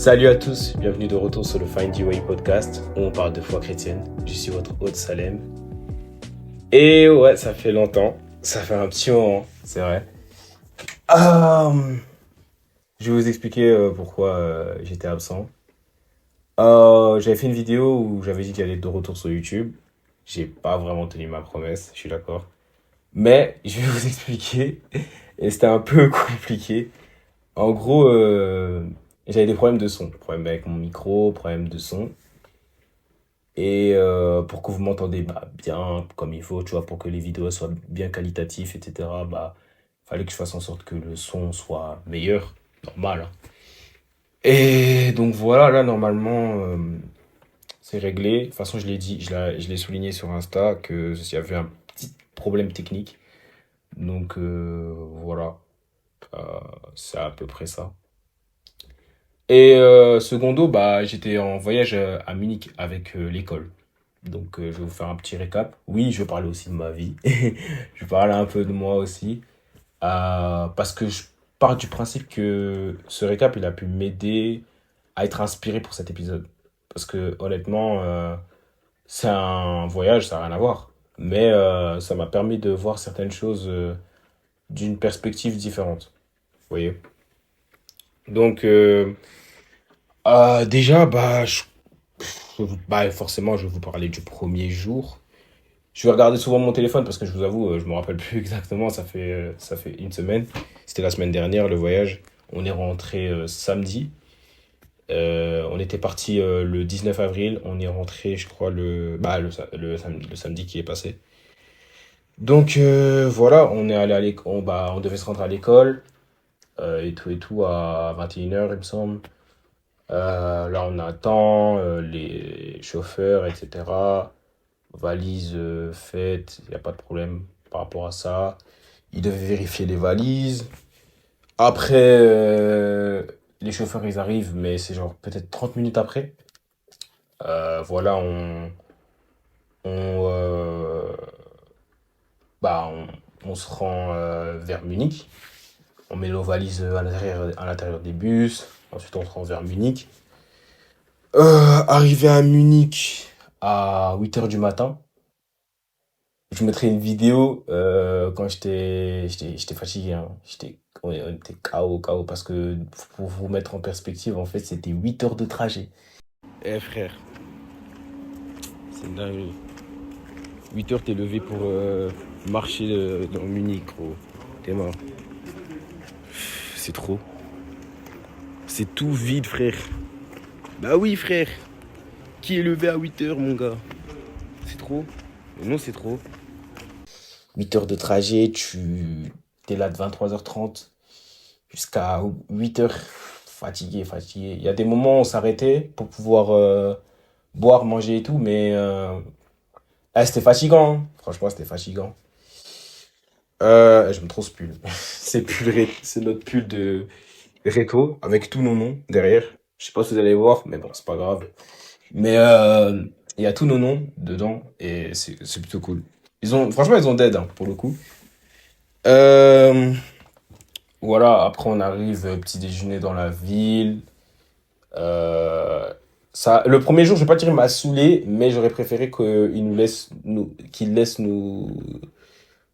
Salut à tous, bienvenue de retour sur le Find Your Way podcast où on parle de foi chrétienne. Je suis votre hôte Salem. Et ouais, ça fait longtemps, ça fait un petit moment, c'est vrai. Je vais vous expliquer pourquoi j'étais absent. J'avais fait une vidéo où j'avais dit qu'il allait être de retour sur YouTube. J'ai pas vraiment tenu ma promesse, je suis d'accord. Mais je vais vous expliquer, et c'était un peu compliqué. En gros, j'avais des problèmes de son, problème avec mon micro, problème de son. Et pour que vous m'entendez bien, comme il faut, tu vois, pour que les vidéos soient bien qualitatives, etc., fallait que je fasse en sorte que le son soit meilleur, normal, hein. Et donc voilà, là, normalement, c'est réglé. De toute façon, je l'ai dit, je l'ai souligné sur Insta que il y avait un petit problème technique. Donc voilà, Euh, c'est à peu près ça. Et secondo, j'étais en voyage à Munich avec l'école. Donc, je vais vous faire un petit récap. Oui, je vais parler aussi de ma vie. Je vais parler un peu de moi aussi. Parce que je pars du principe que ce récap, il a pu m'aider à être inspiré pour cet épisode. Parce que honnêtement, c'est un voyage, ça n'a rien à voir. Mais ça m'a permis de voir certaines choses d'une perspective différente. Vous voyez? Donc, déjà, forcément, je vais vous parler du premier jour. Je vais regarder souvent mon téléphone parce que je vous avoue, je me rappelle plus exactement. Ça fait une semaine. C'était la semaine dernière, le voyage. On est rentré samedi. On était parti le 19 avril. On est rentré, je crois, le samedi qui est passé. Donc voilà, on est allé à l'école. On devait se rendre à l'école et tout à 21 h, il me semble. Là, on attend les chauffeurs, etc. Valises faites, il n'y a pas de problème par rapport à ça. Ils devaient vérifier les valises. Après, les chauffeurs, ils arrivent, mais c'est genre peut-être 30 minutes après. Voilà, on, euh, bah, on se rend vers Munich. On met nos valises à l'intérieur des bus. Ensuite, on se rend vers Munich. Arrivé à Munich à 8 h du matin. Je mettrai une vidéo quand j'étais fatigué, hein. On était KO parce que pour vous mettre en perspective, en fait, c'était 8 heures de trajet. Eh frère, c'est une dinguerie. 8 heures, t'es levé pour marcher dans Munich, gros. T'es mort. C'est trop. C'est tout vide, frère. Bah oui, frère. Qui est levé à 8 heures, mon gars? C'est trop. Non, c'est trop. 8 heures de trajet, tu es là de 23h30 jusqu'à 8 heures. Fatigué, fatigué. Il y a des moments où on s'arrêtait pour pouvoir boire, manger et tout, mais c'était fatigant, hein. Franchement, c'était fatigant. J'aime trop ce pull. C'est notre pull de Réto avec tous nos noms derrière. Je sais pas si vous allez voir, mais bon, c'est pas grave. Mais il y a tous nos noms dedans et c'est plutôt cool. Franchement, ils ont d'aide, hein, pour le coup. Euh, voilà, après on arrive, petit déjeuner dans la ville. Euh, le premier jour, je vais pas dire il m'a saoulé, mais j'aurais préféré qu'il laisse nous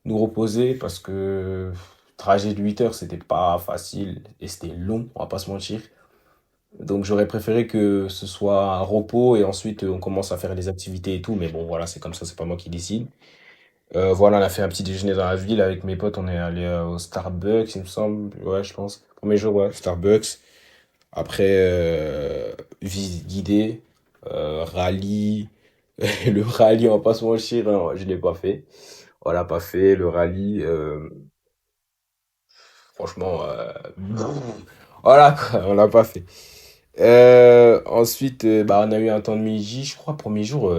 reposer parce que trajet de 8 heures, c'était pas facile et c'était long, on va pas se mentir. Donc j'aurais préféré que ce soit un repos et ensuite on commence à faire les activités et tout, mais bon voilà, c'est comme ça, c'est pas moi qui décide. Voilà, on a fait un petit déjeuner dans la ville avec mes potes, on est allé au Starbucks, il me semble, ouais, je pense. Premier jour, ouais, Starbucks. Après, visite guidée, rallye. Le rallye, on va pas se mentir, hein, je l'ai pas fait. On l'a pas fait, le rallye. Franchement, voilà, quoi, on l'a pas fait. Ensuite, on a eu un temps de midi, je crois, premier jour.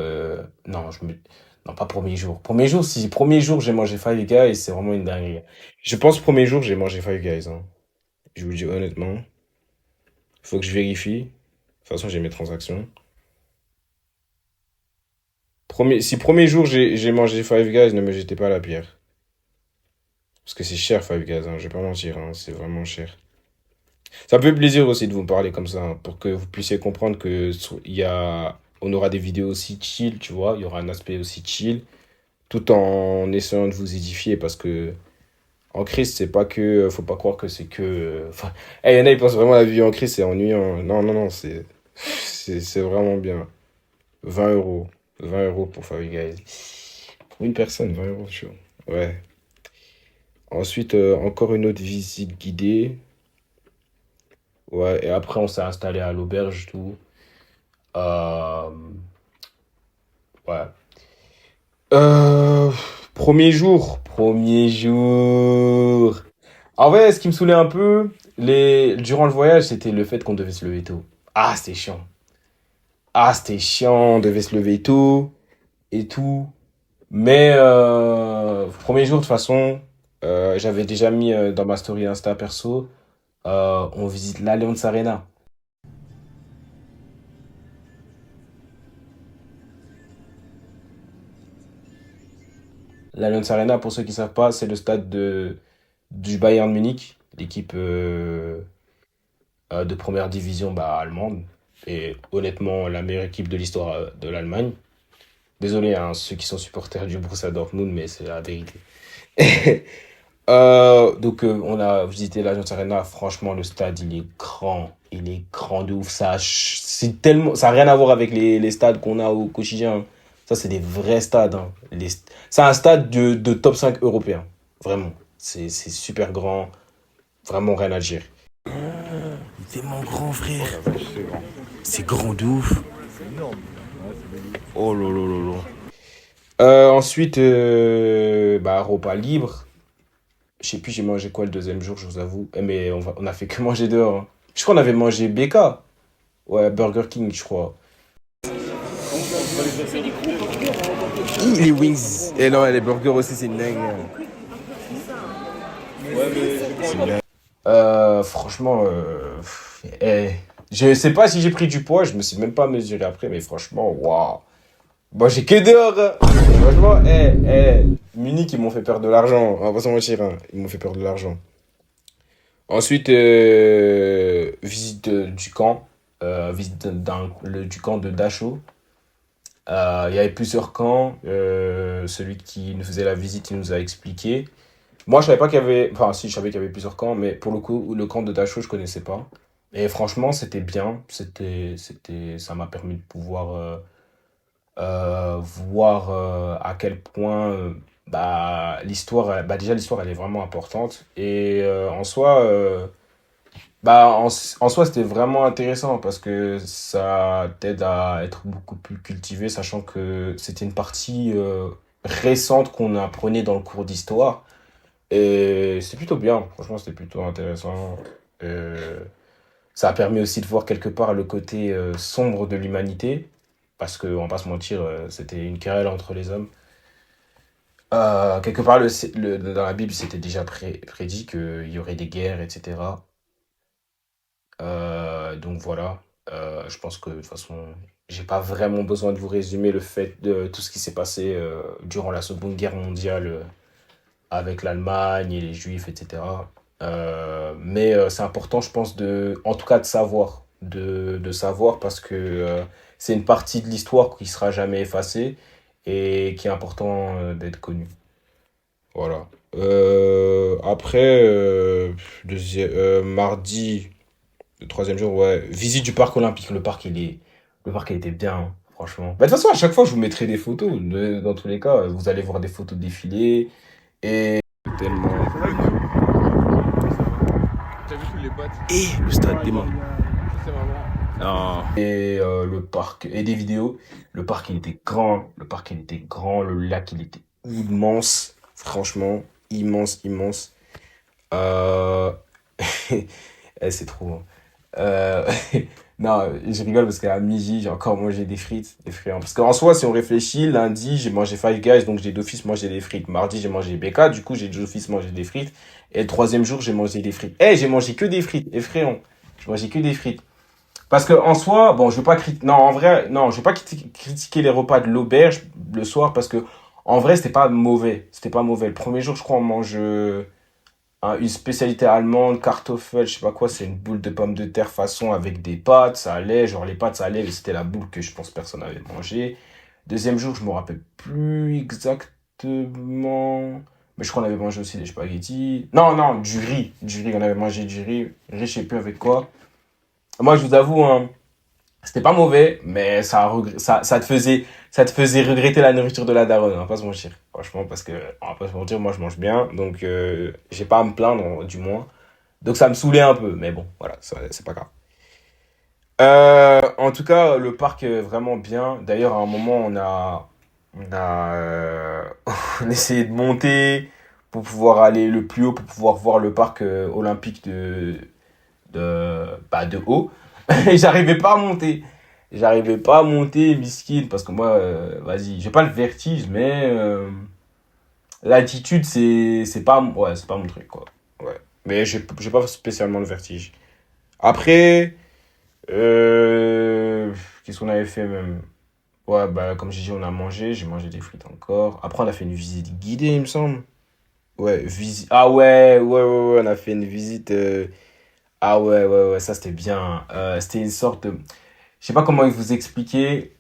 Non, pas premier jour. Premier jour, si, premier jour, j'ai mangé Five Guys, c'est vraiment une dinguerie. Je pense, premier jour, j'ai mangé Five Guys, hein. Je vous le dis honnêtement. Faut que je vérifie. De toute façon, j'ai mes transactions. Si premier jour, j'ai mangé Five Guys, ne me jetez pas la pierre. Parce que c'est cher, Five Guys, hein, je vais pas mentir, hein, c'est vraiment cher. Ça me fait plaisir aussi de vous parler comme ça, hein, pour que vous puissiez comprendre que on aura des vidéos aussi chill, tu vois. Il y aura un aspect aussi chill, tout en essayant de vous édifier, parce que en Christ, c'est pas que, faut pas croire que c'est que, enfin, il y en a, ils pensent vraiment la vie en Christ, c'est ennuyant. Non, non, non, c'est vraiment bien. 20 euros. 20 euros pour Favy Guys. Pour une personne, 20 euros, chaud. Ouais. Ensuite, encore une autre visite guidée. Ouais, et après, on s'est installé à l'auberge, tout. Euh, ouais. Euh, Premier jour. Premier jour. En vrai, ce qui me saoulait un peu, durant le voyage, c'était le fait qu'on devait se lever tôt. Ah, c'était chiant. Ah, c'était chiant, on devait se lever tôt et tout. Mais premier jour, de toute façon, j'avais déjà mis dans ma story Insta perso, on visite l'Allianz Arena. L'Allianz Arena, pour ceux qui ne savent pas, c'est le stade du Bayern Munich, l'équipe de première division bah, allemande. Et honnêtement, la meilleure équipe de l'histoire de l'Allemagne. Désolé, hein, ceux qui sont supporters du Borussia Dortmund, mais c'est la vérité. Donc, on a visité l'Allianz Arena. Franchement, le stade, il est grand. Il est grand de ouf. C'est tellement, ça n'a rien à voir avec les stades qu'on a au quotidien. Ça, c'est des vrais stades, hein. C'est un stade de top 5 européen. Vraiment. C'est super grand. Vraiment rien à dire. C'est mon grand frère. C'est grand de ouf. Oh là là là là. Ensuite, bah, repas libre. Je sais plus, j'ai mangé quoi le deuxième jour, je vous avoue. Mais on a fait que manger dehors, hein. Je crois qu'on avait mangé BK. Ouais, Burger King, je crois. Les wings. Et non, les burgers aussi, c'est dingue, hein. Franchement, je sais pas si j'ai pris du poids, je me suis même pas mesuré après, mais franchement, waouh. Moi, j'ai que dehors, hein. Franchement, Munich, ils m'ont fait perdre de l'argent. On va pas s'en mentir, hein. Ils m'ont fait perdre de l'argent. Ensuite, visite du camp. Visite du camp de Dachau. Il y avait plusieurs camps. Celui qui nous faisait la visite, il nous a expliqué. Moi, je savais pas qu'il y avait. Enfin, si, je savais qu'il y avait plusieurs camps, mais pour le coup, le camp de Dachau, je connaissais pas. Et franchement, c'était bien. Ça m'a permis de pouvoir voir à quel point bah, l'histoire, bah, déjà, l'histoire, elle est vraiment importante. Et en soi, c'était vraiment intéressant parce que ça t'aide à être beaucoup plus cultivé, sachant que c'était une partie récente qu'on apprenait dans le cours d'histoire. Et c'était plutôt bien, franchement, c'était plutôt intéressant. Euh, Ça a permis aussi de voir quelque part le côté sombre de l'humanité, parce que, on va pas se mentir, c'était une querelle entre les hommes. Quelque part, dans la Bible, c'était déjà prédit qu'il y aurait des guerres, etc. Donc voilà. Je pense que de toute façon, j'ai pas vraiment besoin de vous résumer le fait de tout ce qui s'est passé durant la Seconde Guerre mondiale avec l'Allemagne et les Juifs, etc. Mais c'est important, je pense, en tout cas de savoir, de savoir parce que c'est une partie de l'histoire qui sera jamais effacée et qui est important d'être connue. Voilà. Après, mardi. Le troisième jour, ouais. Visite du parc olympique. Le parc, il était bien, hein, franchement. Bah, de toute façon, à chaque fois, je vous mettrai des photos. Dans tous les cas, vous allez voir des photos défiler. Et tellement. Et le stade des morts. Non. Et le parc. Et des vidéos. Le parc, il était grand. Le parc, il était grand. Le lac, il était immense. Franchement, immense, immense. Euh... c'est trop, hein. Euh, Non, je rigole parce qu'à midi, j'ai encore mangé des frites, des friands. Parce qu'en soi, si on réfléchit, lundi, j'ai mangé Five Guys, donc j'ai d'office mangé des frites. Mardi, j'ai mangé BK, du coup, j'ai d'office mangé des frites. Et le troisième jour, j'ai mangé des frites. J'ai mangé que des frites, effrayant. J'ai mangé que des frites. Parce que en soi, bon, je veux pas critiquer, non, en vrai, non, je veux pas critiquer les repas de l'auberge le soir parce que, en vrai, c'était pas mauvais. C'était pas mauvais. Le premier jour, je crois, on mange, une spécialité allemande, Kartoffel, je sais pas quoi, c'est une boule de pommes de terre façon avec des pâtes, ça allait, genre les pâtes ça allait, mais c'était la boule que je pense personne n'avait mangé. Deuxième jour, je me rappelle plus exactement, mais je crois qu'on avait mangé aussi des spaghettis. Non, non, du riz, on avait mangé du riz, je sais plus avec quoi. Moi, je vous avoue, hein, c'était pas mauvais, mais ça te faisait regretter la nourriture de la daronne, on va pas se mentir. Franchement, parce que, on va pas se mentir, moi je mange bien, donc j'ai pas à me plaindre, du moins. Donc ça me saoulait un peu, mais bon, voilà, c'est pas grave. En tout cas, le parc est vraiment bien. D'ailleurs, à un moment, on a essayé de monter pour pouvoir aller le plus haut, pour pouvoir voir le parc olympique de haut. Et j'arrivais pas à monter. J'arrivais pas à monter, miskin, parce que moi, vas-y, j'ai pas le vertige, mais l'altitude, c'est pas mon truc, quoi. Ouais. Mais j'ai pas spécialement le vertige. Après, euh, qu'est-ce qu'on avait fait même? Ouais, bah, comme j'ai dit, j'ai mangé des frites encore. Après, on a fait une visite guidée, il me semble. Ouais, visite. Ah ouais, on a fait une visite. Ah ouais, ça c'était bien. C'était une sorte de. Je sais pas comment vous expliquer,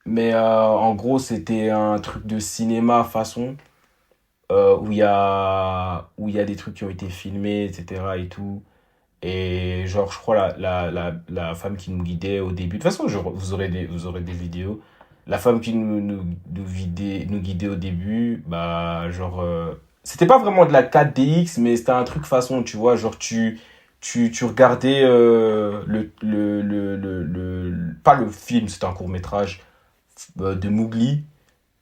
mais en gros, c'était un truc de cinéma façon, où il y a des trucs qui ont été filmés, etc. et tout. Et genre, je crois la femme qui nous guidait au début. De toute façon, vous aurez des vidéos. La femme qui nous guidait au début, bah, genre, c'était pas vraiment de la 4DX, mais c'était un truc façon, tu vois, genre, tu regardais pas le film, c'était un court-métrage de Mowgli.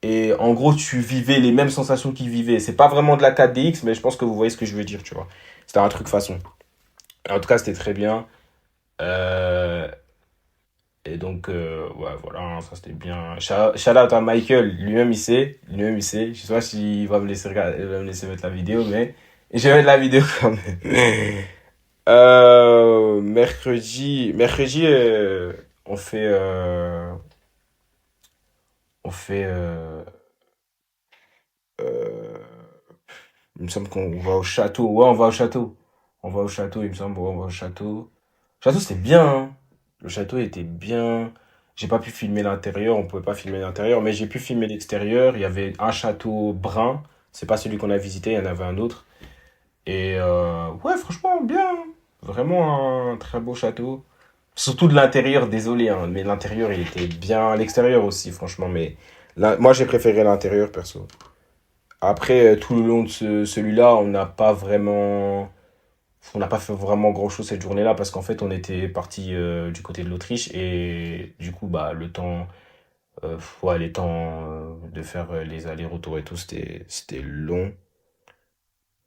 Et en gros, tu vivais les mêmes sensations qu'il vivait. C'est pas vraiment de la 4DX, mais je pense que vous voyez ce que je veux dire, tu vois. C'était un truc façon. En tout cas, c'était très bien. Euh, et donc, ouais, voilà, hein, ça c'était bien. Shout out à Michael, lui-même il sait. Lui-même il sait. Je sais pas s'il va me laisser regarder, il va me laisser mettre la vidéo, mais je vais mettre la vidéo quand même. Mercredi, on fait, euh, il me semble qu'on va au château. Ouais, on va au château. On va au château, il me semble. Ouais, on va au château. Le château, c'était bien, hein. Le château était bien. J'ai pas pu filmer l'intérieur, on pouvait pas filmer l'intérieur, mais j'ai pu filmer l'extérieur. Il y avait un château brun. C'est pas celui qu'on a visité, il y en avait un autre. Et ouais, franchement, bien. Vraiment un très beau château. Surtout de l'intérieur, désolé, hein, mais l'intérieur, il était bien. L'extérieur aussi, franchement, mais moi, j'ai préféré l'intérieur, perso. Après, tout le long de celui-là, on n'a pas fait vraiment grand-chose cette journée-là parce qu'en fait, on était parti du côté de l'Autriche et du coup, bah, ouais, les temps de faire les allers-retours et tout, c'était long.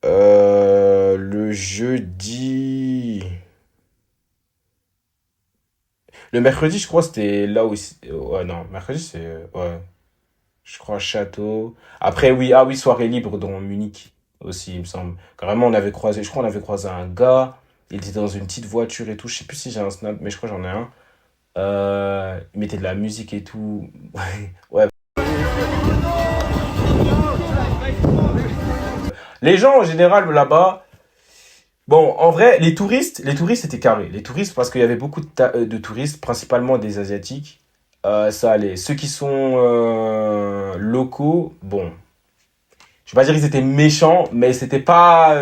Le jeudi, le mercredi, je crois, c'était là où, ouais, non, mercredi, ouais, je crois château. Après, oui, ah oui, soirée libre dans Munich aussi, il me semble. Carrément, je crois, on avait croisé un gars. Il était dans une petite voiture et tout. Je sais plus si j'ai un snap, mais je crois que j'en ai un. Il mettait de la musique et tout. Ouais. Les gens, en général, là-bas, bon, en vrai, les touristes étaient carrés. Les touristes, parce qu'il y avait beaucoup de touristes, principalement des Asiatiques. Ça allait. Ceux qui sont locaux, bon, je vais pas dire qu'ils étaient méchants, mais c'était pas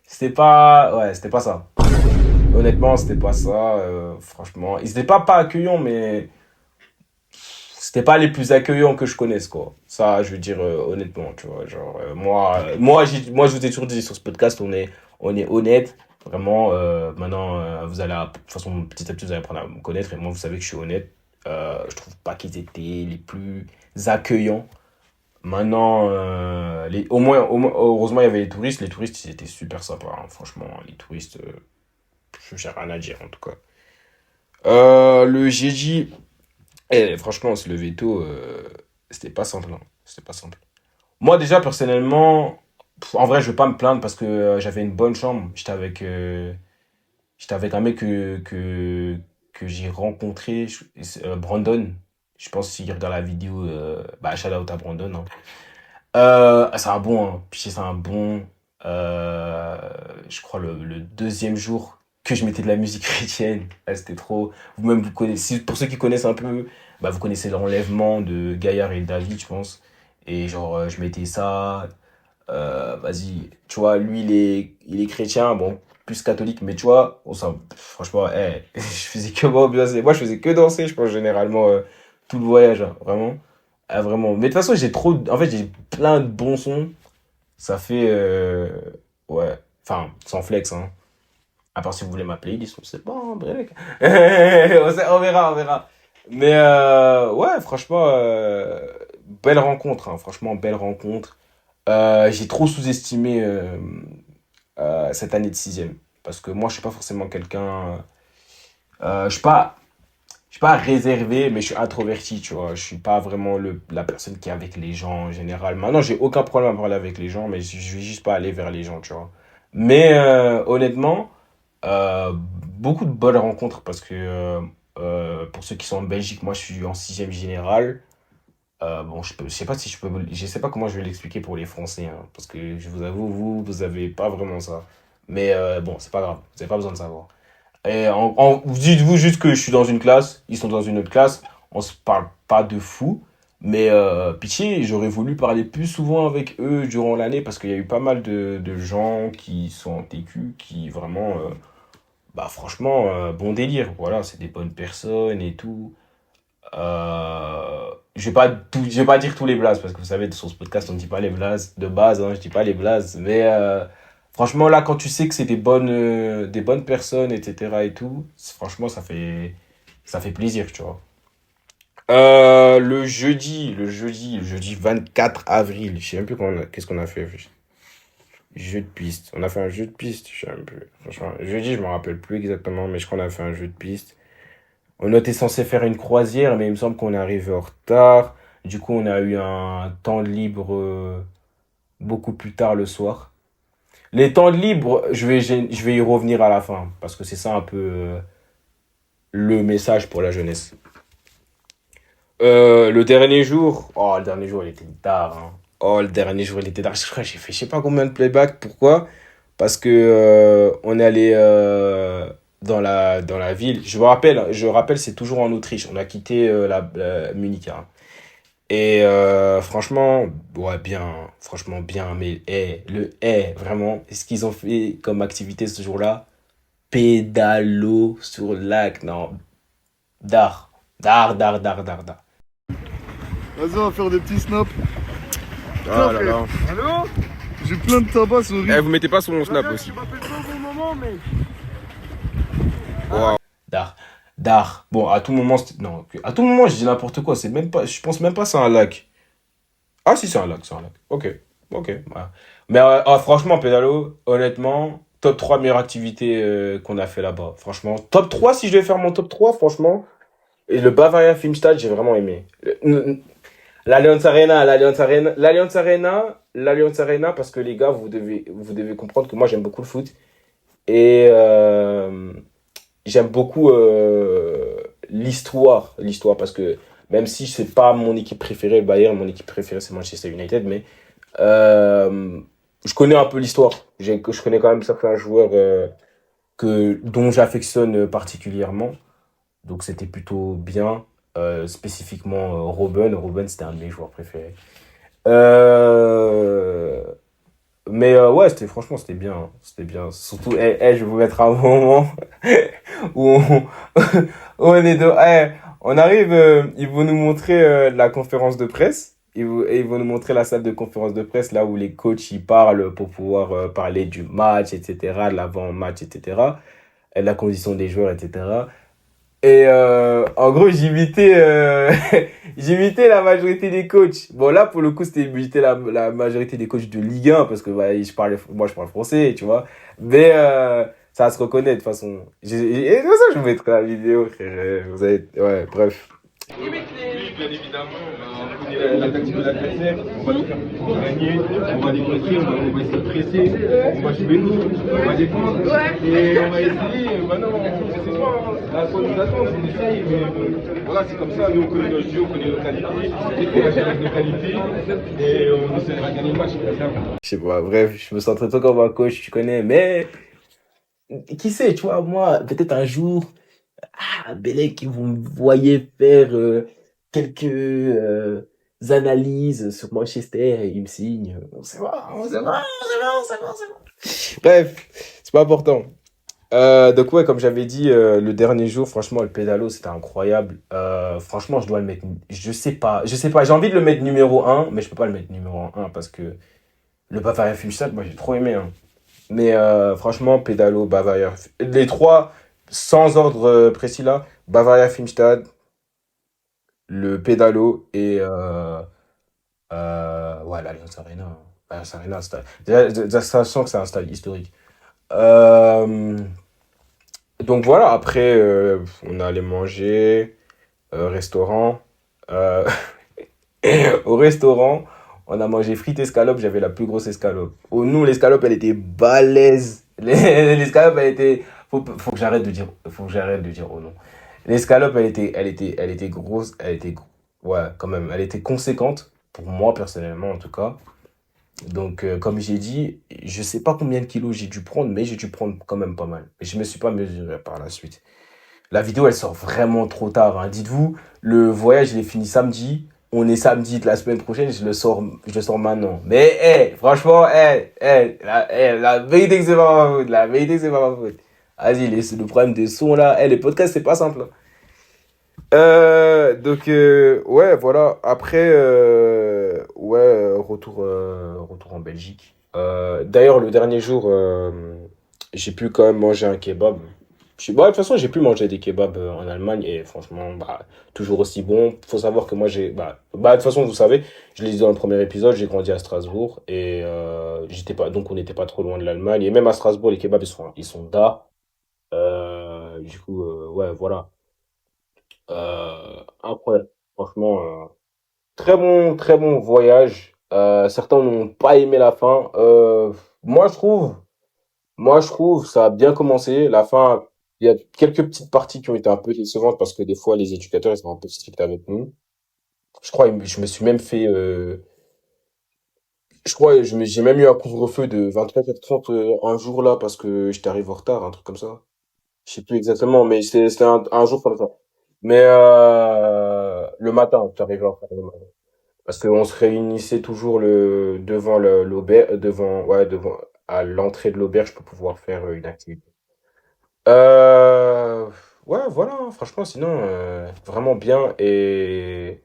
ça. Honnêtement, c'était pas ça, franchement. Ils étaient pas accueillants, mais c'était pas les plus accueillants que je connaisse, quoi. Ça, je veux dire, honnêtement, tu vois. Genre, moi, je vous ai toujours dit sur ce podcast, on est honnête. Vraiment, maintenant, de toute façon, petit à petit, vous allez apprendre à me connaître. Et moi, vous savez que je suis honnête. Je trouve pas qu'ils étaient les plus accueillants. Maintenant, heureusement, il y avait les touristes. Les touristes, ils étaient super sympas, hein. Franchement, les touristes, j'ai rien à dire, en tout cas. Le jeudi, franchement, on se levait tôt, c'était pas simple, hein. C'était pas simple. Moi, déjà, personnellement, en vrai, je vais pas me plaindre parce que j'avais une bonne chambre. J'étais avec un mec que j'ai rencontré, Brandon. Je pense s'il regarde la vidéo, bah, shout out à Brandon, hein. C'est un bon, hein. Puis c'est un bon. Euh, je crois le deuxième jour que je mettais de la musique chrétienne. Ah, c'était trop. Vous-même, vous connaissez, pour ceux qui connaissent un peu, bah, vous connaissez l'enlèvement de Gaillard et David, je pense. Et genre, je mettais ça. Vas-y, tu vois, lui, il est chrétien, bon, plus catholique, mais tu vois, franchement, je faisais que moi, je faisais que danser, je pense, généralement, tout le voyage, hein, vraiment. Ah, vraiment. Mais de toute façon, en fait, j'ai plein de bons sons. Ça fait, ouais, enfin, sans flex, hein. À part si vous voulez ma playlist, on sait pas, hein, bref. On verra, on verra. Mais, ouais, franchement, belle rencontre, hein, franchement, belle rencontre. J'ai trop sous-estimé cette année de sixième. Parce que moi, je suis pas forcément quelqu'un. Je suis pas, je suis pas réservé, mais je suis introverti, tu vois. Je suis pas vraiment la personne qui est avec les gens en général. Maintenant, j'ai aucun problème à parler avec les gens, mais je vais juste pas aller vers les gens, tu vois. Mais honnêtement, beaucoup de bonnes rencontres parce que pour ceux qui sont en Belgique, moi, je suis en sixième général. Bon, je sais pas si je sais pas comment je vais l'expliquer pour les Français, hein, parce que je vous avoue, vous avez pas vraiment ça. Mais bon, c'est pas grave, vous avez pas besoin de savoir. Et dites-vous juste que je suis dans une classe, ils sont dans une autre classe, on se parle pas de fou, mais pitié, j'aurais voulu parler plus souvent avec eux durant l'année parce qu'il y a eu pas mal de gens qui sont en TQ, qui vraiment, bah franchement, bon délire, voilà, c'est des bonnes personnes et tout. Je vais pas dire tous les blazes parce que vous savez, sur ce podcast, on ne dit pas les blazes de base, hein, je dis pas les blazes, mais franchement, là, quand tu sais que c'est des bonnes personnes, etc. et tout, franchement, ça fait plaisir, tu vois. Le jeudi 24 avril, je sais même plus qu'est-ce qu'on a fait. Jeu de piste. On a fait un jeu de piste, je sais même plus. Franchement, jeudi, je me rappelle plus exactement, mais je crois qu'on a fait un jeu de piste. On était censé faire une croisière, mais il me semble qu'on est arrivé en retard. Du coup, on a eu un temps de libre beaucoup plus tard le soir. Les temps de libre, je vais y revenir à la fin, parce que c'est ça un peu le message pour la jeunesse. Le dernier jour, il était tard, hein. Oh, le dernier jour, il était tard. Je crois que j'ai fait je sais pas combien de playback. Pourquoi? Parce que on est allé dans la ville. Je rappelle, c'est toujours en Autriche. On a quitté la Munich, hein. Et franchement, ouais, bien, franchement bien, mais vraiment, ce qu'ils ont fait comme activité ce jour-là, pédalo sur le lac, non, d'art, d'art. Vas-y, on va faire des petits snaps. Ah Putain, là frère. là. Allô. J'ai plein de tabac sur Eh, riz. vous mettez pas sur mon snap aussi. Tu m'appelles pas au bon moment, mec. Wow. D'art, d'art. Bon, à tout moment, non, à tout moment, je dis n'importe quoi. C'est même pas, je pense même pas que c'est un lac. Ah si, c'est un lac, c'est un lac. Ok, ok. Voilà. Mais franchement, pédalo, honnêtement, top 3 meilleures activités qu'on a fait là-bas. Franchement, top 3 si je devais faire mon top 3 franchement. Et le Bavaria Filmstad, j'ai vraiment aimé. L'Allianz Arena, parce que les gars, vous devez comprendre que moi j'aime beaucoup le foot. Et j'aime beaucoup l'histoire, parce que même si c'est pas mon équipe préférée, le Bayern, mon équipe préférée c'est Manchester United, mais euh, je connais un peu l'histoire. Je connais quand même certains joueurs dont j'affectionne particulièrement. Donc c'était plutôt bien. Spécifiquement Robben. Robben, c'était un de mes joueurs préférés. Euh, mais ouais, franchement, c'était bien, hein. C'était bien. Surtout, je vais vous mettre un moment où où on est on arrive, ils vont nous montrer la conférence de presse. Et ils vont nous montrer la salle de conférence de presse, là où les coachs ils parlent pour pouvoir parler du match, etc., de l'avant-match, etc., et de la condition des joueurs, etc. Et en gros, j'imitais la majorité des coachs. Bon, là, pour le coup, c'était imiter la majorité des coachs de Ligue 1, parce que moi, je parle français, tu vois. Mais ça va se reconnaître, de toute façon. Et c'est pour ça que je vous mettrai la vidéo, frère. Ouais, bref. Oui, bien évidemment, on connaît la tactique de l'adversaire, on va le faire gagner, on va déconcentrer, on va essayer de presser, on va jouer nous, on va défendre, et on va essayer, maintenant, on sait pas, à quoi nous attendre, on essaye, mais voilà, c'est comme ça, nous on connaît notre jeu, on connaît nos qualités, on va gérer nos qualités, et on essaiera de gagner le match. Je sais pas, bref, je me sens très peu comme un coach, tu connais, mais qui sait, tu vois, moi, peut-être un jour, Bellec, vous me voyez faire quelques analyses sur Manchester et il me signe. On sait pas, on sait pas, on sait pas, on sait pas, on sait pas. Bref, c'est pas important. Donc ouais, comme j'avais dit, le dernier jour, franchement, le pédalo, c'était incroyable. Franchement, je dois le mettre, je sais pas, j'ai envie de le mettre numéro un mais je peux pas le mettre numéro un parce que le Bavaria Filmstad, moi j'ai trop aimé, hein. Mais franchement, Pédalo, Bavaria, les trois, sans ordre précis là, Bavaria Filmstad, le Pédalo et ouais, l'Allianz Arena, hein. L'Allianz Arena, déjà, ça sent que c'est un stade historique. Euh, donc voilà, après, on est allé manger, restaurant. Euh, Au restaurant, on a mangé frites escalope, j'avais la plus grosse escalope. Oh, nous, l'escalope, elle était balèze. L'escalope, elle était. Faut que j'arrête de dire. Faut que j'arrête de dire oh non. L'escalope, elle était grosse. Ouais, quand même. Elle était conséquente. Pour moi, personnellement, en tout cas. Donc, comme j'ai dit, je sais pas combien de kilos j'ai dû prendre, mais j'ai dû prendre quand même pas mal. Et je me suis pas mesuré par la suite. La vidéo, elle sort vraiment trop tard, hein. Dites-vous, le voyage, il est fini samedi. On est samedi de la semaine prochaine, je le sors maintenant. Mais, franchement, la vérité que c'est pas ma faute. La vérité que c'est pas ma faute. Vas-y, le problème des sons là. Les podcasts, c'est pas simple, hein. Donc, ouais, voilà. Après, ouais, retour en Belgique. D'ailleurs, le dernier jour, j'ai pu quand même manger un kebab. Bah, de toute façon, j'ai pu manger des kebabs en Allemagne et franchement, bah, toujours aussi bon. Faut savoir que moi, de toute façon, vous savez, je l'ai dit dans le premier épisode, j'ai grandi à Strasbourg et donc on n'était pas trop loin de l'Allemagne. Et même à Strasbourg, les kebabs, ils sont da. Du coup, ouais, voilà. Incroyable. Franchement, très bon voyage. Certains n'ont pas aimé la fin. Moi, je trouve, ça a bien commencé. La fin, il y a quelques petites parties qui ont été un peu décevantes parce que des fois, les éducateurs, ils sont un peu stricts avec nous. Je crois, je me suis même fait, j'ai même eu un couvre-feu de 23h30 un jour là parce que j'étais arrivé en retard, un truc comme ça. Je sais plus exactement, mais c'était un jour comme ça. Mais le matin, j'étais arrivé en retard le matin. Parce qu'on se réunissait toujours devant l'auberge, à l'entrée de l'auberge pour pouvoir faire une activité. Euh, ouais, voilà, hein, franchement, sinon, vraiment bien et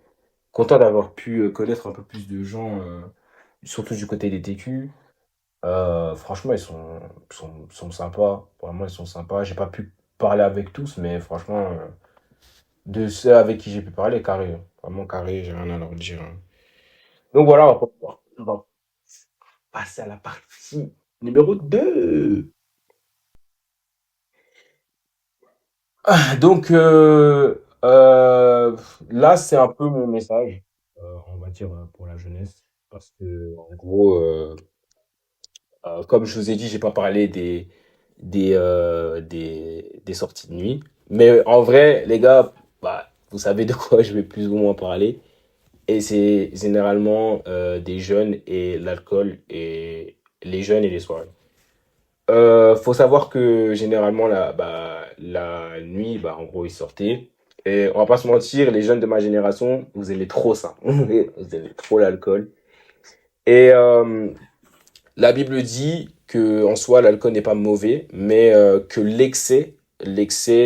content d'avoir pu connaître un peu plus de gens, surtout du côté des TQ. Franchement, sont sympas. Vraiment, ils sont sympas. J'ai pas pu parler avec tous, mais franchement, de ceux avec qui j'ai pu parler, carré. Vraiment carré, j'ai rien à leur dire, hein. Donc voilà, on va passer à la partie numéro 2. Donc là, c'est un peu mon message, on va dire pour la jeunesse, parce que en gros, comme je vous ai dit, j'ai pas parlé des sorties de nuit, mais en vrai, les gars, bah, vous savez de quoi je vais plus ou moins parler, et c'est généralement des jeunes et l'alcool et les jeunes et les soirées. Faut savoir que généralement la nuit, bah, en gros, ils sortaient. Et on va pas se mentir, les jeunes de ma génération, vous aimez trop ça. Vous aimez trop l'alcool. Et la Bible dit que en soi, l'alcool n'est pas mauvais, mais que l'excès,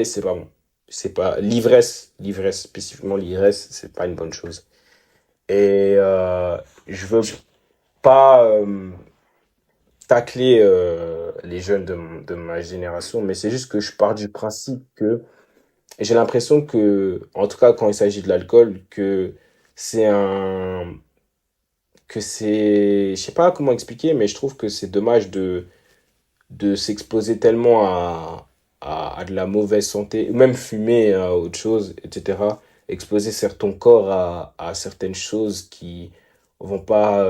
c'est pas bon. C'est pas l'ivresse spécifiquement l'ivresse, c'est pas une bonne chose. Et je veux pas tacler les jeunes de ma génération, mais c'est juste que je pars du principe que j'ai l'impression que, en tout cas quand il s'agit de l'alcool, c'est un, je sais pas comment expliquer, mais je trouve que c'est dommage de s'exposer tellement à de la mauvaise santé, ou même fumer à autre chose, etc. exposer ton corps à certaines choses qui vont pas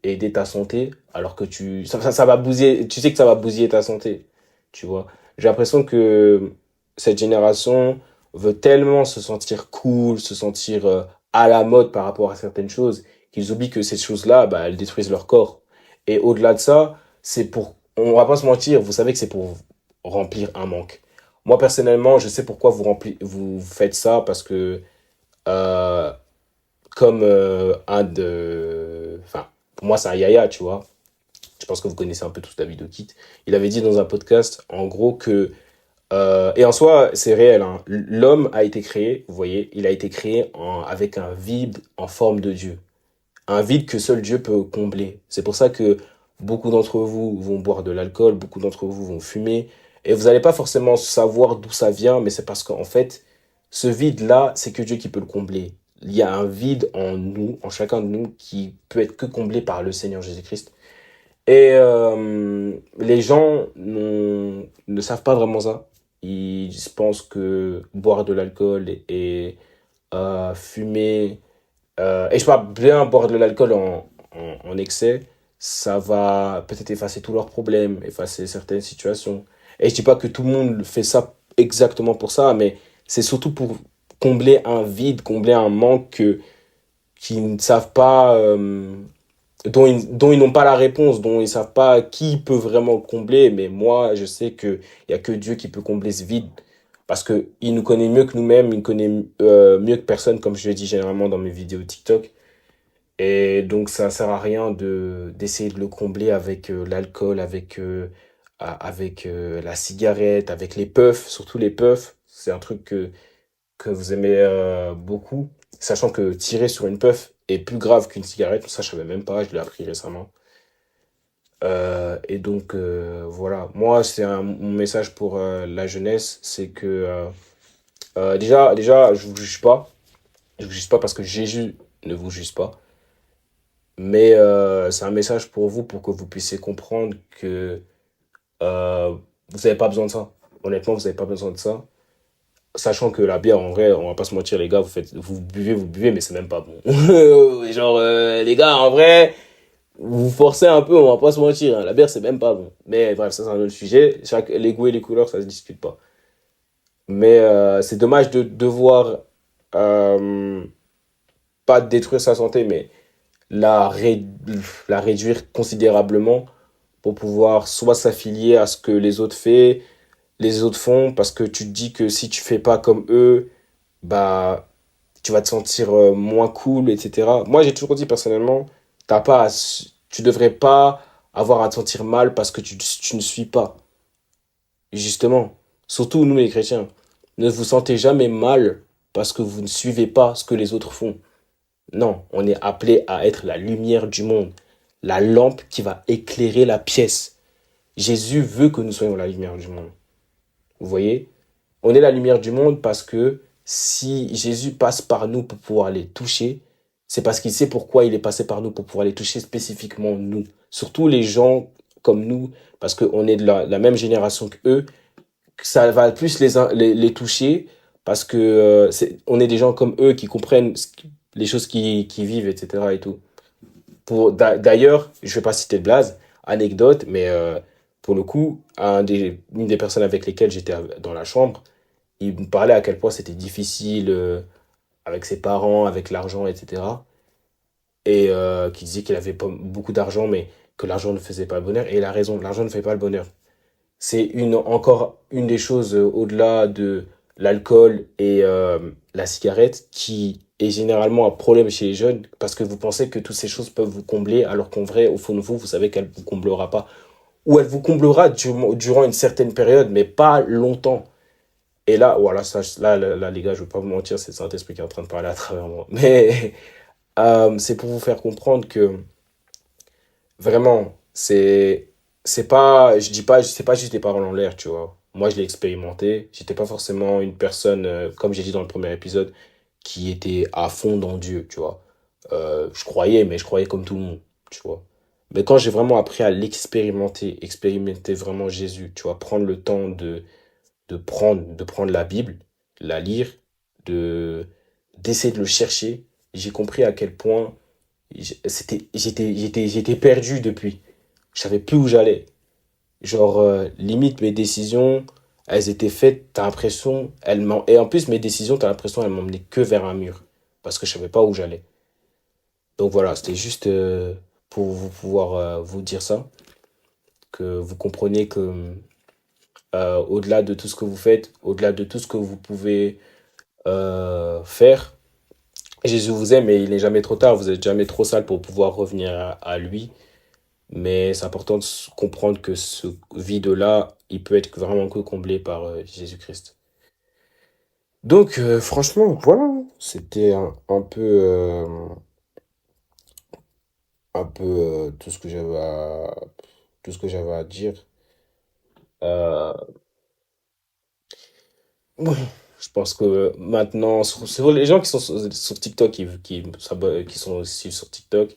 aider ta santé, alors que ça va bousiller, tu sais que ça va bousiller ta santé, tu vois. J'ai l'impression que cette génération veut tellement se sentir cool, se sentir à la mode par rapport à certaines choses, qu'ils oublient que ces choses-là, bah, elles détruisent leur corps. Et au-delà de ça, on va pas se mentir, vous savez que c'est pour remplir un manque. Moi, personnellement, je sais pourquoi vous faites ça, parce que, euh, comme enfin, pour moi, c'est un yaya, tu vois. Je pense que vous connaissez un peu tous David O'Keefe. Il avait dit dans un podcast, en gros, que et en soi, c'est réel, hein. L'homme a été créé, vous voyez, il a été créé avec un vide en forme de Dieu. Un vide que seul Dieu peut combler. C'est pour ça que beaucoup d'entre vous vont boire de l'alcool, beaucoup d'entre vous vont fumer, et vous n'allez pas forcément savoir d'où ça vient, mais c'est parce qu'en fait, ce vide-là, c'est que Dieu qui peut le combler. Il y a un vide en nous, en chacun de nous, qui peut être que comblé par le Seigneur Jésus-Christ. Et les gens ne savent pas vraiment ça. Ils pensent que boire de l'alcool et fumer, et je parle bien boire de l'alcool en excès, ça va peut-être effacer tous leurs problèmes, effacer certaines situations. Et je dis pas que tout le monde fait ça exactement pour ça, mais c'est surtout pour combler un vide, combler un manque qu'ils ne savent pas, dont ils n'ont pas la réponse, dont ils ne savent pas qui peut vraiment le combler. Mais moi, je sais qu'il n'y a que Dieu qui peut combler ce vide. Parce qu'il nous connaît mieux que nous-mêmes, il nous connaît mieux que personne, comme je le dis généralement dans mes vidéos TikTok. Et donc, ça sert à rien d'essayer de le combler avec l'alcool, avec la cigarette, avec les puffs, surtout les puffs. C'est un truc que vous aimez beaucoup, sachant que tirer sur une puff est plus grave qu'une cigarette. Ça, je savais même pas, je l'ai appris récemment. Et donc, voilà. Moi, mon message pour la jeunesse, c'est que déjà, je vous juge pas. Je vous juge pas parce que Jésus ne vous juge pas. Mais c'est un message pour vous, pour que vous puissiez comprendre que vous n'avez pas besoin de ça. Honnêtement, vous n'avez pas besoin de ça. Sachant que la bière, en vrai, on va pas se mentir, les gars, vous buvez, mais c'est même pas bon. Genre, les gars, en vrai, vous forcez un peu, on va pas se mentir, hein. La bière, c'est même pas bon. Mais bref, ça, c'est un autre sujet. Les goûts et les couleurs, ça se discute pas. Mais c'est dommage de devoir euh, pas détruire sa santé, mais la, ré- la réduire considérablement pour pouvoir soit s'affilier à ce que les autres font, parce que tu te dis que si tu fais pas comme eux, bah, tu vas te sentir moins cool, etc. Moi, j'ai toujours dit personnellement, tu devrais pas avoir à te sentir mal parce que tu ne suis pas. Justement, surtout nous les chrétiens, ne vous sentez jamais mal parce que vous ne suivez pas ce que les autres font. Non, on est appelé à être la lumière du monde, la lampe qui va éclairer la pièce. Jésus veut que nous soyons la lumière du monde. Vous voyez? On est la lumière du monde parce que si Jésus passe par nous pour pouvoir les toucher, c'est parce qu'il sait pourquoi il est passé par nous pour pouvoir les toucher spécifiquement nous. Surtout les gens comme nous, parce qu'on est de la même génération qu'eux, que ça va plus les toucher parce que on est des gens comme eux qui comprennent les choses qui vivent, etc. et tout. D'ailleurs, je vais pas citer de blase, anecdote, mais pour le coup, une des personnes avec lesquelles j'étais dans la chambre, il me parlait à quel point c'était difficile avec ses parents, avec l'argent, etc. Et qui disait qu'il avait pas beaucoup d'argent, mais que l'argent ne faisait pas le bonheur. Et il a raison, l'argent ne fait pas le bonheur. C'est encore une des choses au-delà de l'alcool et la cigarette qui est généralement un problème chez les jeunes parce que vous pensez que toutes ces choses peuvent vous combler alors qu'en vrai, au fond de vous, vous savez qu'elle ne vous comblera pas. Ou elle vous comblera durant une certaine période, mais pas longtemps. Et là, voilà, là, les gars, je ne vais pas vous mentir, c'est le Saint-Esprit qui est en train de parler à travers moi. Mais c'est pour vous faire comprendre que vraiment, c'est pas, je dis pas, c'est pas juste des paroles en l'air, tu vois. Moi, je l'ai expérimenté. J'étais pas forcément une personne, comme j'ai dit dans le premier épisode, qui était à fond dans Dieu, tu vois. Je croyais, mais je croyais comme tout le monde, tu vois. Mais quand j'ai vraiment appris à l'expérimenter, expérimenter vraiment Jésus, tu vois, prendre le temps de prendre la Bible, la lire, d'essayer de le chercher, j'ai compris à quel point j'étais perdu depuis. Je savais plus où j'allais. Genre, limite, mes décisions, elles étaient faites, t'as l'impression, et en plus, mes décisions, t'as l'impression, elles m'emmenaient que vers un mur. Parce que je savais pas où j'allais. Donc voilà, c'était juste pour vous pouvoir vous dire ça, que vous compreniez que au-delà de tout ce que vous faites, au-delà de tout ce que vous pouvez faire, Jésus vous aime et il n'est jamais trop tard, vous n'êtes jamais trop sale pour pouvoir revenir à lui. Mais c'est important de comprendre que ce vide-là, il peut être vraiment que comblé par Jésus-Christ. Donc franchement, voilà, c'était un peu tout ce que j'avais à dire. Euh, bon, je pense que maintenant, sur les gens qui sont sur TikTok, qui sont aussi sur TikTok,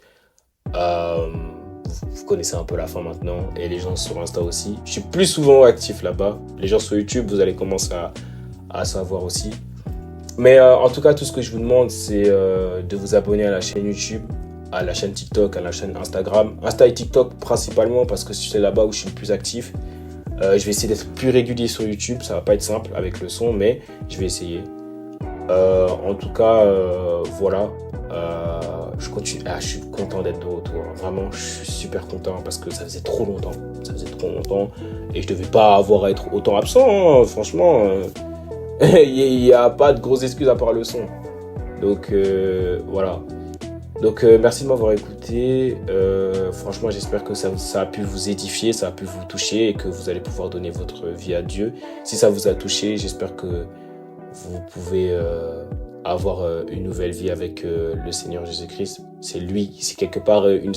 vous connaissez un peu la fin maintenant, et les gens sur Insta aussi. Je suis plus souvent actif là-bas. Les gens sur YouTube, vous allez commencer à savoir aussi. Mais en tout cas, tout ce que je vous demande, c'est de vous abonner à la chaîne YouTube, à la chaîne TikTok, à la chaîne Instagram. Insta et TikTok principalement parce que c'est là-bas où je suis le plus actif. Je vais essayer d'être plus régulier sur YouTube. Ça va pas être simple avec le son, mais je vais essayer. En tout cas, voilà. Je continue. Je suis content d'être de retour. Vraiment, je suis super content parce que ça faisait trop longtemps. Ça faisait trop longtemps. Et je devais pas avoir à être autant absent, hein. Franchement, il n'y a pas de grosses excuses à part le son. Donc, voilà. Donc, merci de m'avoir écouté. Franchement, j'espère que ça a pu vous édifier, ça a pu vous toucher et que vous allez pouvoir donner votre vie à Dieu. Si ça vous a touché, j'espère que vous pouvez avoir une nouvelle vie avec le Seigneur Jésus-Christ. C'est lui, c'est quelque part une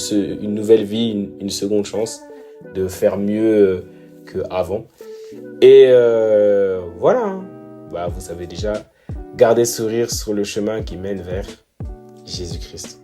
nouvelle vie, une seconde chance de faire mieux qu'avant. Et voilà, hein. Bah, vous savez déjà, gardez sourire sur le chemin qui mène vers Jésus-Christ.